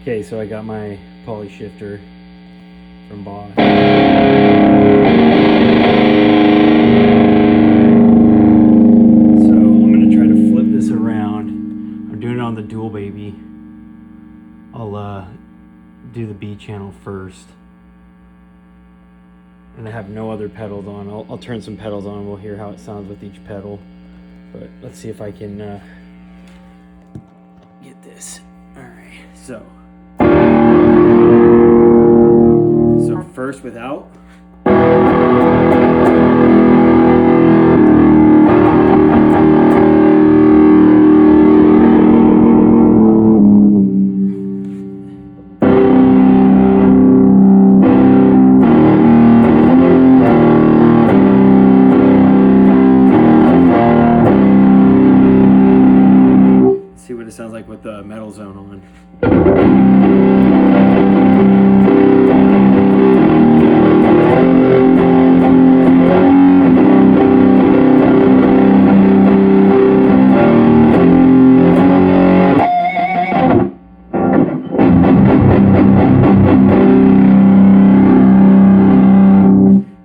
Okay, so I got my PolyShifter from Boss. So I'm going to try to flip this around. I'm doing it on the dual baby. I'll do the B channel first. And I have no other pedals on. I'll turn some pedals on and we'll hear how it sounds with each pedal. But let's see if I can get this. Alright, so first without. See what it sounds like with the metal zone on.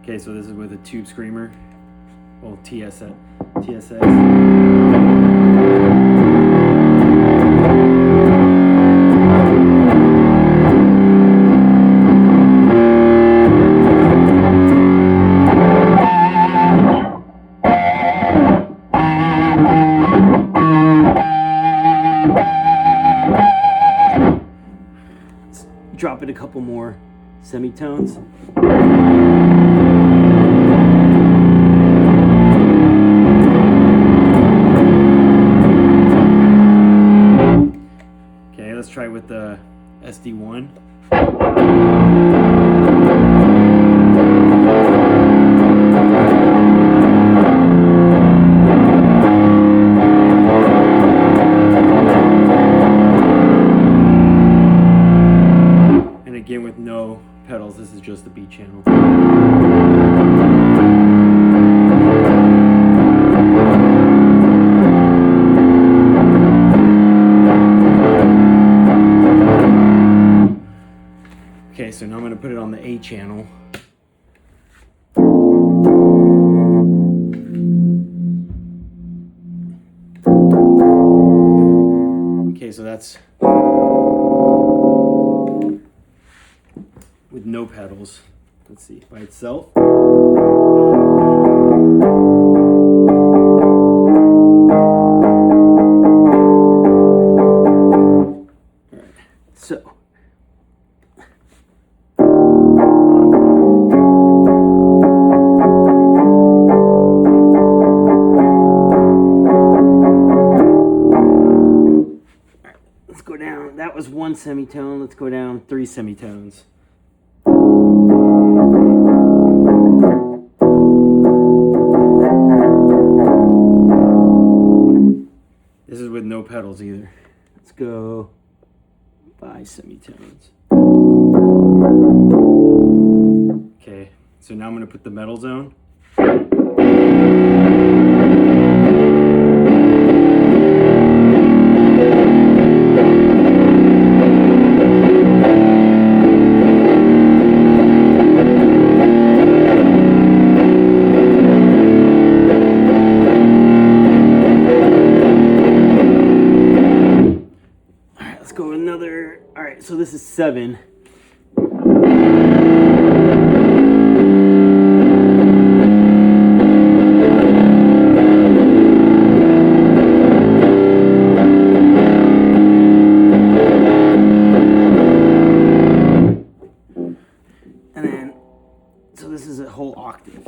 Okay, so this is with a tube screamer, well, TSX. Let's drop it a couple more semitones. Okay, let's try with the SD1. And again with no pedals, this is just the B channel. Okay, so now I'm going to put it on the A channel. Okay, so that's with no pedals. Let's see, by itself. All right, so. Go down. That was one semitone. Let's go down 3 semitones. This is with no pedals either. Let's go 5 semitones. Okay, so now I'm going to put the metal zone. Go another. All right, so this is 7. And then, so this is a whole octave.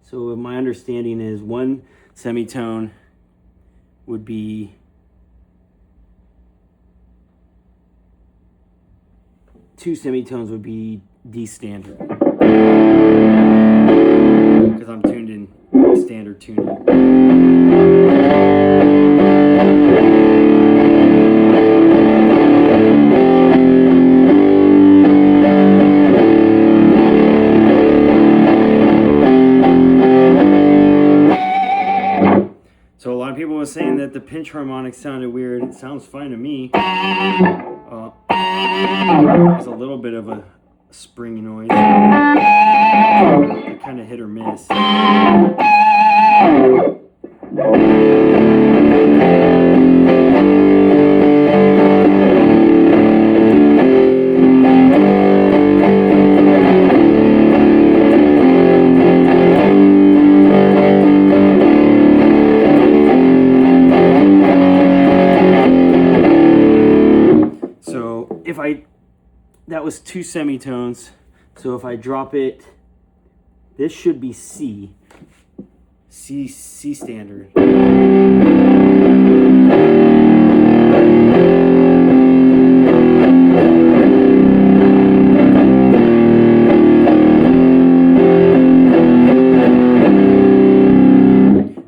So my understanding is 1 semitone would be 2 semitones would be D standard. Because I'm tuned in standard tuning. So a lot of people were saying that the pinch harmonic sounded weird. It sounds fine to me. There's a little bit of a springy noise. Kind of hit or miss. That was 2 semitones, so if I drop it, this should be C standard.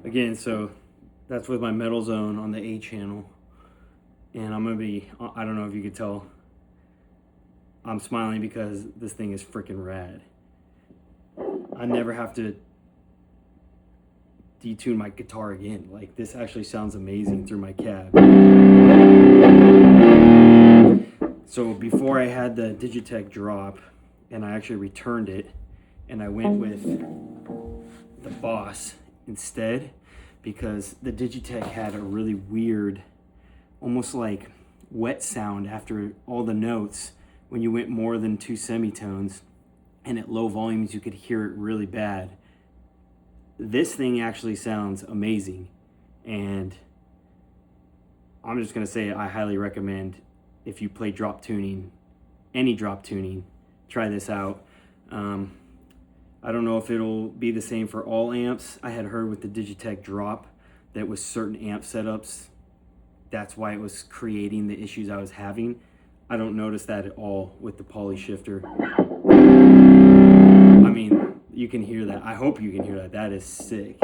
Again, so that's with my metal zone on the A channel, and I'm gonna be, I don't know if you could tell, I'm smiling because this thing is freaking rad. I never have to detune my guitar again. Like, this actually sounds amazing through my cab. So before I had the Digitech drop, and I actually returned it, and I went with the Boss instead, because the Digitech had a really weird, almost like wet sound after all the notes. When you went more than 2 semitones, and at low volumes you could hear it really bad. This thing actually sounds amazing, and I'm just gonna say I highly recommend, if you play drop tuning, any drop tuning, try this out. I don't know if it'll be the same for all amps. I had heard with the Digitech drop that with certain amp setups, that's why it was creating the issues I was having. I don't notice that at all with the PolyShifter. I mean, you can hear that. I hope you can hear that. That is sick.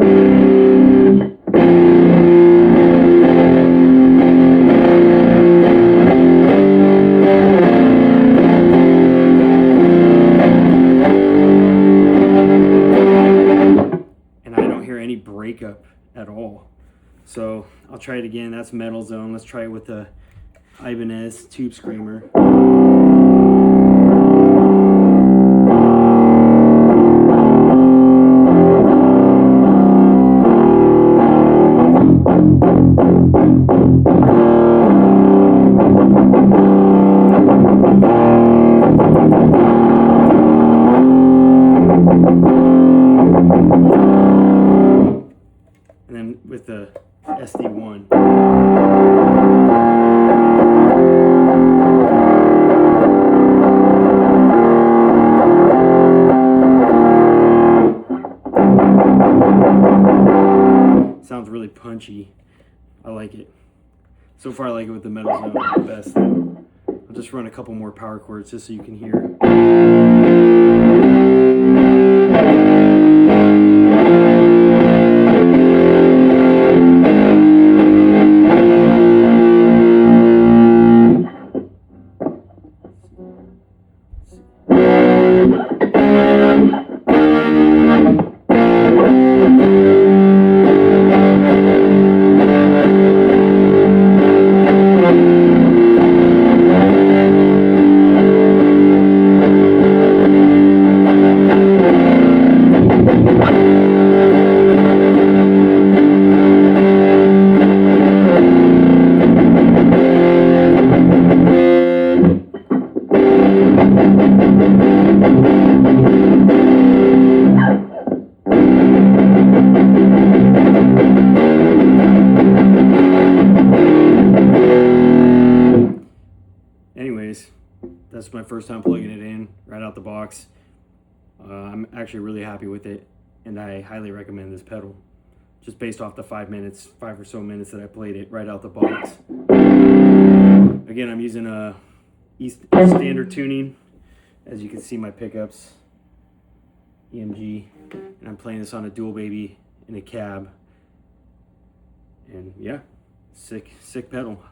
And I don't hear any breakup at all. So I'll try it again. That's metal zone. Let's try it with the Ibanez Tube Screamer. And then with the SD1. Sounds really punchy. I like it. So far I like it with the metal zone the best though. I'll just run a couple more power chords just so you can hear. Anyways, that's my first time plugging it in right out the box. I'm actually really happy with it, and I highly recommend this pedal, just based off the 5 or so minutes that I played it right out the box. Again, I'm using a standard tuning. As you can see, my pickups, EMG, and I'm playing this on a dual baby in a cab. And yeah, sick pedal.